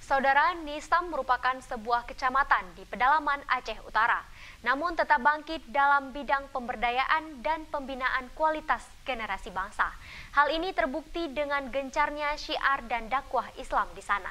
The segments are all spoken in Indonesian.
Saudara, Nisam merupakan sebuah kecamatan di pedalaman Aceh Utara, namun tetap bangkit dalam bidang pemberdayaan dan pembinaan kualitas generasi bangsa. Hal ini terbukti dengan gencarnya syiar dan dakwah Islam di sana.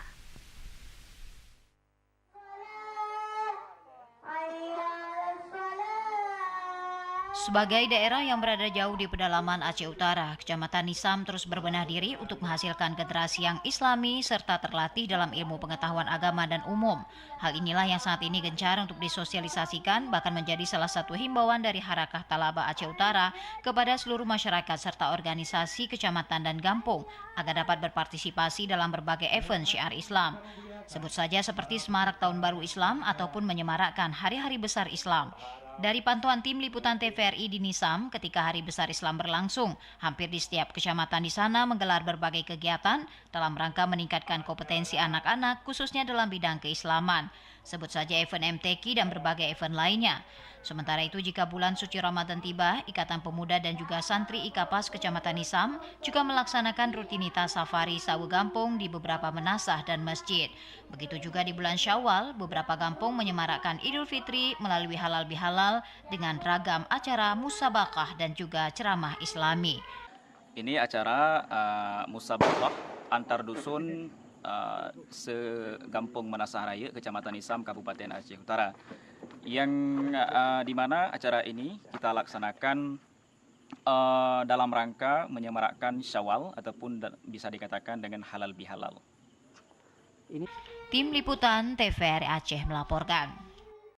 Sebagai daerah yang berada jauh di pedalaman Aceh Utara, Kecamatan Nisam terus berbenah diri untuk menghasilkan generasi yang islami serta terlatih dalam ilmu pengetahuan agama dan umum. Hal inilah yang saat ini gencar untuk disosialisasikan, bahkan menjadi salah satu himbauan dari Harakah Talaba Aceh Utara kepada seluruh masyarakat serta organisasi kecamatan dan kampung agar dapat berpartisipasi dalam berbagai event syiar Islam. Sebut saja seperti Semarak Tahun Baru Islam ataupun menyemarakkan Hari-Hari Besar Islam. Dari pantauan tim liputan TVRI di Nisam, ketika Hari Besar Islam berlangsung, hampir di setiap kecamatan di sana menggelar berbagai kegiatan dalam rangka meningkatkan kompetensi anak-anak khususnya dalam bidang keislaman. Sebut saja event MTQ dan berbagai event lainnya. Sementara itu, jika bulan suci Ramadan tiba, Ikatan Pemuda dan juga santri IKAPAS Kecamatan Nisam juga melaksanakan rutinitas safari sawu gampung di beberapa menasah dan masjid. Begitu juga di bulan Syawal, beberapa kampung menyemarakkan Idul Fitri melalui halal bihalal dengan ragam acara musabakah dan juga ceramah Islami. Ini acara musabakah antar dusun segampung Menasah Raya, Kecamatan Nisam, Kabupaten Aceh Utara. Yang di mana acara ini kita laksanakan dalam rangka menyemarakkan Syawal ataupun bisa dikatakan dengan halal bihalal. Tim liputan TVRI Aceh melaporkan.